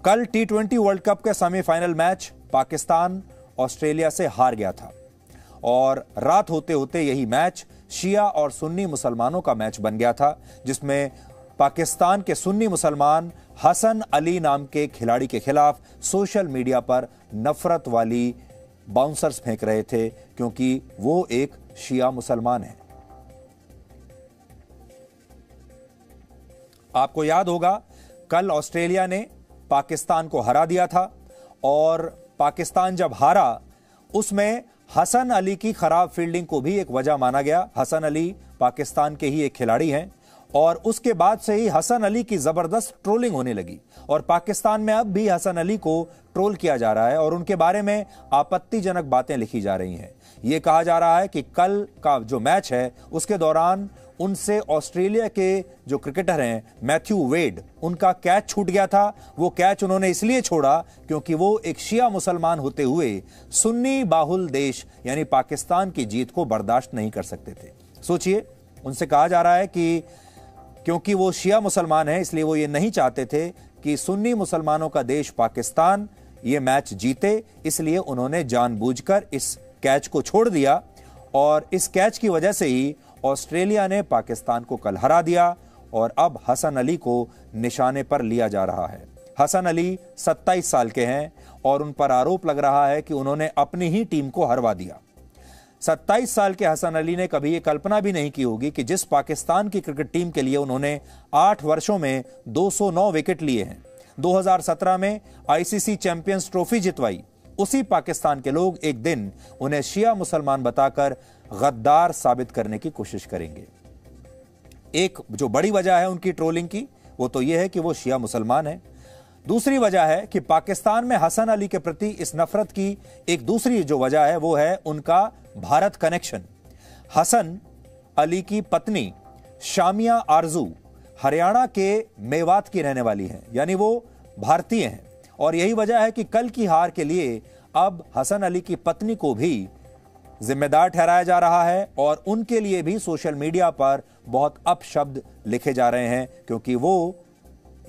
कल T20 world cup के semifinal match Pakistan Australia से हार गया था और रात होते होते यही मैच शिया और सुन्नी मुसलमानों का मैच बन गया था, जिसमें पाकिस्तान के सुन्नी मुसलमान हसन अली नाम के खिलाड़ी के खिलाफ सोशल मीडिया पर नफरत वाली बाउंसर्स फेंक रहे थे क्योंकि वो एक शिया मुसलमान है। आपको याद होगा कल ऑस्ट्रेलिया ने पाकिस्तान को हरा दिया था और पाकिस्तान जब हारा उसमें हसन अली की खराब फील्डिंग को भी एक वजह माना गया। हसन अली पाकिस्तान के ही एक खिलाड़ी हैं और उसके बाद से ही हसन अली की जबरदस्त ट्रोलिंग होने लगी और पाकिस्तान में अब भी हसन अली को ट्रोल किया जा रहा है और उनके बारे में आपत्तिजनक बातें लिखी जा रही हैं। यह कहा जा रहा है कि कल का जो मैच है उसके दौरान उनसे ऑस्ट्रेलिया के जो क्रिकेटर हैं मैथ्यू वेड, उनका कैच छूट गया था। वो कैच उन्होंने इसलिए छोड़ा क्योंकि वो एक शिया मुसलमान होते हुए सुन्नी बाहुल देश यानी पाकिस्तान की जीत को बर्दाश्त नहीं कर सकते थे। सोचिए, उनसे कहा जा रहा है कि क्योंकि वो शिया मुसलमान हैं इसलिए वो ये नहीं चाहते थे कि सुन्नी मुसलमानों का देश पाकिस्तान ये मैच जीते, इसलिए उन्होंने जानबूझकर इस कैच को छोड़ दिया और इस कैच की वजह से ही ऑस्ट्रेलिया ने पाकिस्तान को कल हरा दिया और अब हसन अली को निशाने पर लिया जा रहा है। हसन अली 27 साल के हैं और उन पर आरोप लग रहा है कि उन्होंने अपनी ही टीम को हरवा दिया। 27 साल के हसन अली ने कभी ये कल्पना भी नहीं की होगी कि जिस पाकिस्तान की क्रिकेट टीम के लिए उन्होंने 8 वर्षों में 209 विकेट लिए हैं, 2017 में आईसीसी चैंपियंस ट्रॉफी जितवाई, उसी पाकिस्तान के लोग एक दिन उन्हें शिया मुसलमान बताकर गद्दार साबित करने की कोशिश करेंगे। एक जो बड़ी वजह है उनकी ट्रोलिंग की वो तो यह है कि वो शिया मुसलमान है। दूसरी वजह है कि पाकिस्तान में हसन अली के प्रति इस नफरत की एक दूसरी जो वजह है वो है उनका भारत कनेक्शन। हसन अली की पत्नी शामिया आरजू हरियाणा के मेवात की रहने वाली हैं, यानी वो भारतीय हैं और यही वजह है कि कल की हार के लिए अब हसन अली की पत्नी को भी जिम्मेदार ठहराया जा रहा है और उनके लिए भी सोशल मीडिया पर बहुत अपशब्द लिखे जा रहे हैं क्योंकि वो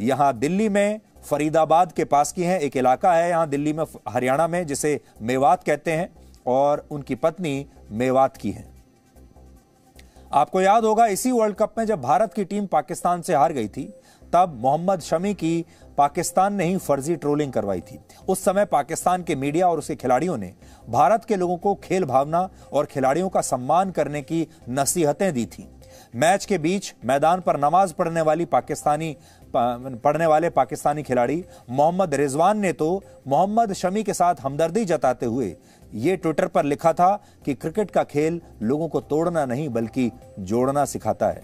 यहां दिल्ली में फरीदाबाद के पास की हैं। एक इलाका है यहां दिल्ली में हरियाणा में जिसे मेवात कहते हैं और उनकी पत्नी मेवात की है। आपको याद होगा इसी वर्ल्ड कप में जब भारत की टीम पाकिस्तान से हार गई थी तब मोहम्मद शमी की पाकिस्तान ने ही फर्जी ट्रोलिंग करवाई थी। उस समय पाकिस्तान के मीडिया और उसके खिलाड़ियों ने भारत के लोगों को खेल भावना और खिलाड़ियों का सम्मान करने की नसीहतें दी थी। मैच के बीच मैदान पर नमाज पढ़ने वाले पाकिस्तानी खिलाड़ी मोहम्मद रिजवान ने तो मोहम्मद शमी के साथ हमदर्दी जताते हुए ये ट्विटर पर लिखा था कि क्रिकेट का खेल लोगों को तोड़ना नहीं बल्कि जोड़ना सिखाता है।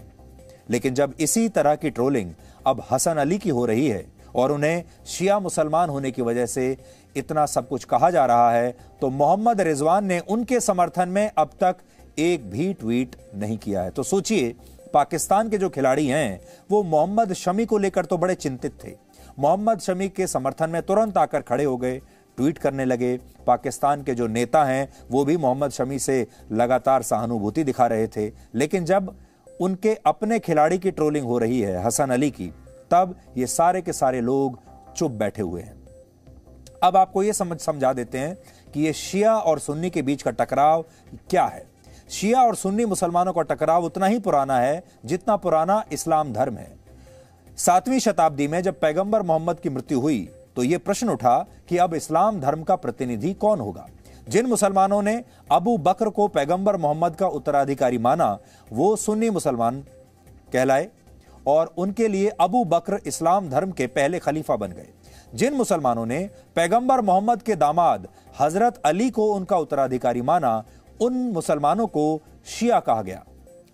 लेकिन जब इसी तरह की ट्रोलिंग अब हसन अली की हो रही है और उन्हें शिया मुसलमान होने की वजह से इतना सब कुछ कहा जा रहा है तो मोहम्मद रिजवान ने उनके समर्थन में अब तक एक भी ट्वीट नहीं किया है। तो सोचिए, पाकिस्तान के जो खिलाड़ी हैं वो मोहम्मद शमी को लेकर तो बड़े चिंतित थे। मोहम्मद शमी के समर्थन में तुरंत आकर खड़े हो गए, ट्वीट करने लगे। पाकिस्तान के जो नेता हैं वो भी मोहम्मद शमी से लगातार सहानुभूति दिखा रहे थे। लेकिन जब उनके अपने खिलाड़ी की ट्रोलिंग हो रही है हसन अली की, तब ये सारे के सारे लोग चुप बैठे हुए हैं। अब आपको ये समझा देते हैं कि ये शिया और सुन्नी के बीच का टकराव क्या है। शिया और सुन्नी मुसलमानों का टकराव उतना ही पुराना है जितना पुराना इस्लाम धर्म है। 7वीं शताब्दी में जब पैगंबर मोहम्मद की मृत्यु हुई तो यह प्रश्न उठा कि अब इस्लाम धर्म का प्रतिनिधि कौन होगा। जिन मुसलमानों ने अबू बकर को पैगंबर मोहम्मद का उत्तराधिकारी माना वो सुन्नी मुसलमान कहलाए और उनके लिए अबू बकर इस्लाम धर्म के पहले खलीफा बन गए। जिन मुसलमानों ने पैगंबर मोहम्मद के दामाद हजरत अली को उनका उत्तराधिकारी माना उन मुसलमानों को शिया कहा गया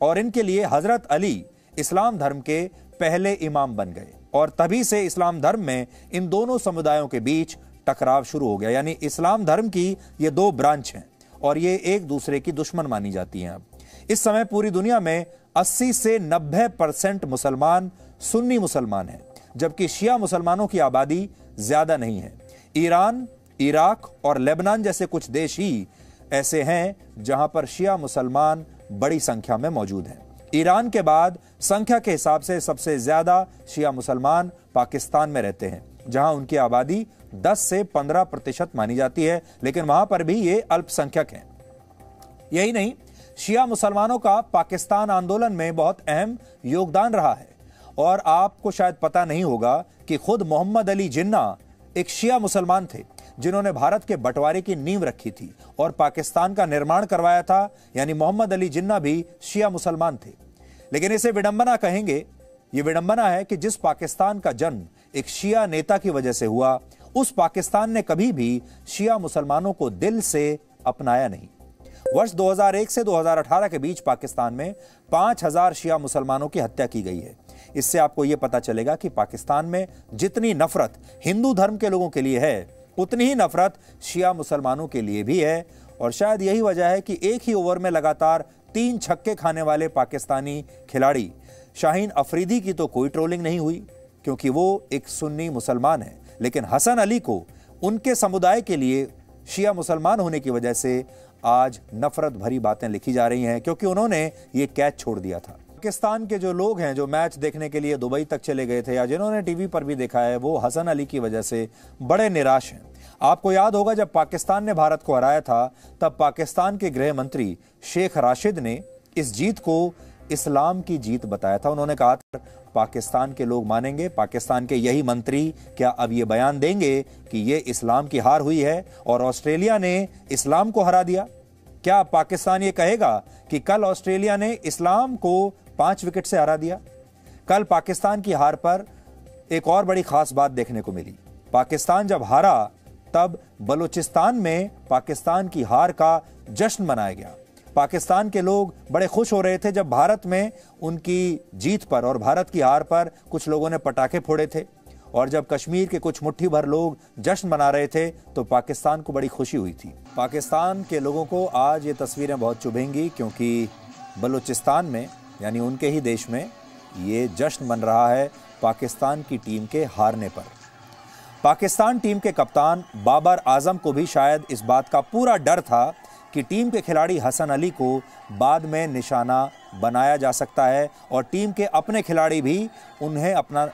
और इनके लिए हजरत अली इस्लाम धर्म के पहले इमाम बन गए और तभी से इस्लाम धर्म में इन दोनों समुदायों के बीच टकराव शुरू हो गया। यानी इस्लाम धर्म की ये दो ब्रांच हैं और ये एक दूसरे की दुश्मन मानी जाती हैं। अब इस समय पूरी दुनिया में 80 से 90% मुसलमान सुन्नी मुसलमान हैं, जबकि शिया मुसलमानों की आबादी ज्यादा नहीं है। ईरान, इराक और लेबनान जैसे कुछ देश ही ऐसे हैं जहां पर शिया मुसलमान बड़ी संख्या में मौजूद हैं। ईरान के बाद संख्या के हिसाब से सबसे ज्यादा शिया मुसलमान पाकिस्तान में रहते हैं। जहां उनकी आबादी 10 से 15% मानी जाती है, लेकिन वहां पर भी ये अल्पसंख्यक हैं। यही नहीं, शिया मुसलमानों का पाकिस्तान आंदोलन में बहुत अहम योगदान रहा है। और आपको शायद पता नहीं होगा कि खुद मोहम्मद अली जिन्ना एक शिया मुसलमान थे, जिन्होंने भारत के बंटवारे की नींव रखी थी और पाकिस्तान का निर्माण करवाया था। यानी मोहम्मद अली जिन्ना भी शिया मुसलमान थे। लेकिन इसे विडंबना कहेंगे। यह विडंबना है कि जिस पाकिस्तान का जन्म एक शिया नेता की वजह से हुआ, उस पाकिस्तान ने कभी भी शिया मुसलमानों को दिल से अपनाया नहीं। वर्ष 2001 से 2018 के बीच पाकिस्तान में 5000 शिया मुसलमानों की हत्या की गई है। इससे आपको यह पता चलेगा कि पाकिस्तान में जितनी नफरत हिंदू धर्म के लोगों के लिए है, उतनी ही नफरत शिया मुसलमानों के लिए भी है। और शायद यही वजह है कि एक ही ओवर में लगातार 3 छक्के खाने वाले पाकिस्तानी खिलाड़ी शाहीन अफरीदी की तो कोई ट्रोलिंग नहीं हुई, क्योंकि वो एक सुन्नी मुसलमान है। लेकिन हसन अली को उनके समुदाय के लिए शिया मुसलमान होने की वजह से आज नफरत भरी बातें लिखी जा रही हैं, क्योंकि उन्होंने ये कैच छोड़ दिया था। पाकिस्तान के जो लोग हैं, जो मैच देखने के लिए दुबई तक चले गए थे या जिन्होंने टीवी पर भी देखा है, वो हसन अली की वजह से बड़े निराश हैं। आपको याद होगा जब पाकिस्तान ने भारत को हराया था, तब पाकिस्तान के गृह मंत्री शेख राशिद ने इस जीत को इस्लाम की जीत बताया था। उन्होंने कहा था पाकिस्तान के लोग मानेंगे, पाकिस्तान के यही मंत्री क्या अब ये बयान देंगे कि ये इस्लाम की हार हुई है और ऑस्ट्रेलिया ने इस्लाम को हरा दिया? क्या पाकिस्तान ये कहेगा कि कल ऑस्ट्रेलिया ने इस्लाम को 5 विकेट से हरा दिया? कल पाकिस्तान की हार पर एक और बड़ी खास बात देखने को मिली। पाकिस्तान जब हारा, तब बलूचिस्तान में पाकिस्तान की हार का जश्न मनाया गया। पाकिस्तान के लोग बड़े खुश हो रहे थे जब भारत में उनकी जीत पर और भारत की हार पर कुछ लोगों ने पटाखे फोड़े थे। और जब कश्मीर के कुछ मुट्ठी भर लोग जश्न मना रहे थे, तो पाकिस्तान को बड़ी खुशी हुई थी। पाकिस्तान के लोगों को आज ये तस्वीरें बहुत चुभेंगी, क्योंकि बलूचिस्तान में, यानी उनके ही देश में, ये जश्न मन रहा है पाकिस्तान की टीम के हारने पर। पाकिस्तान टीम के कप्तान बाबर आजम को भी शायद इस बात का पूरा डर था कि टीम के खिलाड़ी हसन अली को बाद में निशाना बनाया जा सकता है और टीम के अपने खिलाड़ी भी उन्हें अपना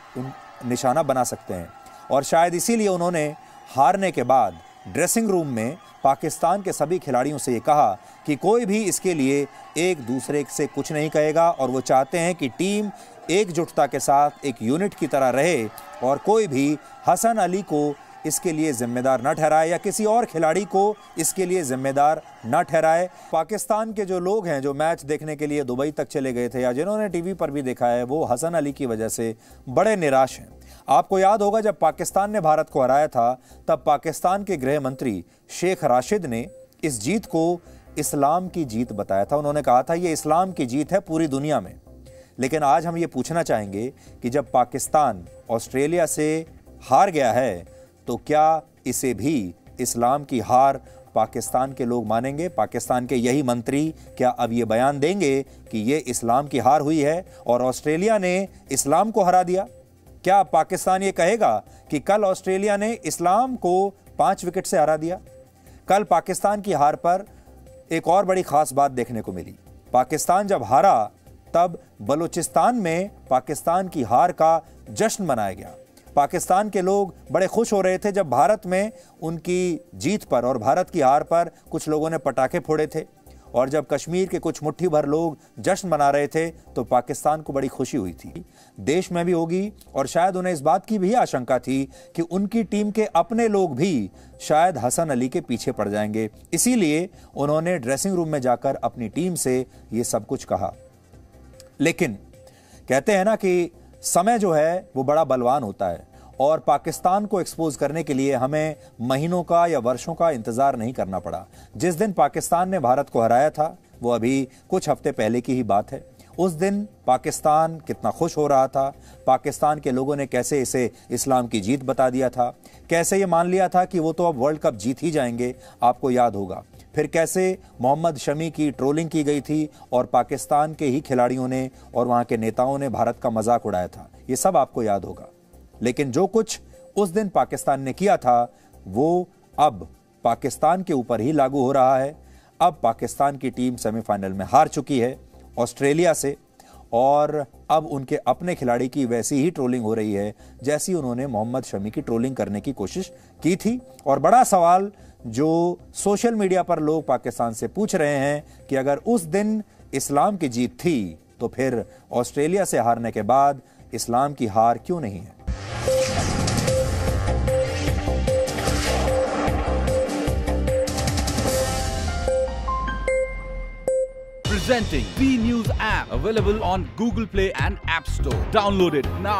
निशाना बना सकते हैं। और शायद इसीलिए उन्होंने हारने के बाद ड्रेसिंग रूम में पाकिस्तान के सभी खिलाड़ियों से ये कहा कि कोई भी इसके लिए एक दूसरे से कुछ नहीं कहेगा और वो चाहते हैं कि टीम एकजुटता के साथ एक यूनिट की तरह रहे और कोई भी हसन अली को इसके लिए जिम्मेदार न ठहराए या किसी और खिलाड़ी को इसके लिए जिम्मेदार न ठहराए। पाकिस्तान के जो लोग हैं, जो मैच देखने के लिए दुबई तक चले गए थे या जिन्होंने टीवी पर भी देखा है, वो हसन अली की वजह से बड़े निराश हैं। आपको याद होगा जब पाकिस्तान ने भारत को हराया था, तब पाकिस्तान के गृह मंत्री शेख राशिद ने इस जीत को इस्लाम की जीत बताया था। उन्होंने कहा था ये इस्लाम की जीत है पूरी दुनिया में। लेकिन आज हम ये पूछना चाहेंगे कि जब पाकिस्तान ऑस्ट्रेलिया से हार गया है, तो क्या इसे भी इस्लाम की हार पाकिस्तान के लोग मानेंगे? पाकिस्तान के यही मंत्री क्या अब ये बयान देंगे कि ये इस्लाम की हार हुई है और ऑस्ट्रेलिया ने इस्लाम को हरा दिया? क्या पाकिस्तान ये कहेगा कि कल ऑस्ट्रेलिया ने इस्लाम को 5 विकेट से हरा दिया? कल पाकिस्तान की हार पर एक और बड़ी खास बात देखने को मिली। पाकिस्तान जब हारा, तब बलूचिस्तान में पाकिस्तान की हार का जश्न मनाया गया। पाकिस्तान के लोग बड़े खुश हो रहे थे जब भारत में उनकी जीत पर और भारत की हार पर कुछ लोगों ने पटाखे फोड़े थे। और जब कश्मीर के कुछ मुट्ठी भर लोग जश्न मना रहे थे, तो पाकिस्तान को बड़ी खुशी हुई थी। देश में भी होगी। और शायद उन्हें इस बात की भी आशंका थी कि उनकी टीम के अपने लोग भी शायद हसन अली के पीछे पड़ जाएंगे। इसीलिए उन्होंने ड्रेसिंग रूम में जाकर अपनी टीम से ये सब कुछ कहा। लेकिन कहते हैं ना कि समय जो है वो बड़ा बलवान होता है और पाकिस्तान को एक्सपोज करने के लिए हमें महीनों का या वर्षों का इंतजार नहीं करना पड़ा। जिस दिन पाकिस्तान ने भारत को हराया था, वो अभी कुछ हफ्ते पहले की ही बात है। उस दिन पाकिस्तान कितना खुश हो रहा था। पाकिस्तान के लोगों ने कैसे इसे इस्लाम की जीत बता दिया था, कैसे ये मान लिया था कि वो तो अब वर्ल्ड कप जीत ही जाएंगे। आपको याद होगा फिर कैसे मोहम्मद शमी की ट्रोलिंग की गई थी और पाकिस्तान के ही खिलाड़ियों ने और वहां के नेताओं ने भारत का मजाक उड़ाया था। ये सब आपको याद होगा। लेकिन जो कुछ उस दिन पाकिस्तान ने किया था, वो अब पाकिस्तान के ऊपर ही लागू हो रहा है। अब पाकिस्तान की टीम सेमीफाइनल में हार चुकी है ऑस्ट्रेलिया से और अब उनके अपने खिलाड़ी की वैसी ही ट्रोलिंग हो रही है जैसी उन्होंने मोहम्मद शमी की ट्रोलिंग करने की कोशिश की थी। और बड़ा सवाल जो सोशल मीडिया पर लोग पाकिस्तान से पूछ रहे हैं कि अगर उस दिन इस्लाम की जीत थी तो फिर ऑस्ट्रेलिया से हारने के बाद इस्लाम की हार क्यों नहीं है। Presenting B News app, available on Google Play and App Store. Download it now.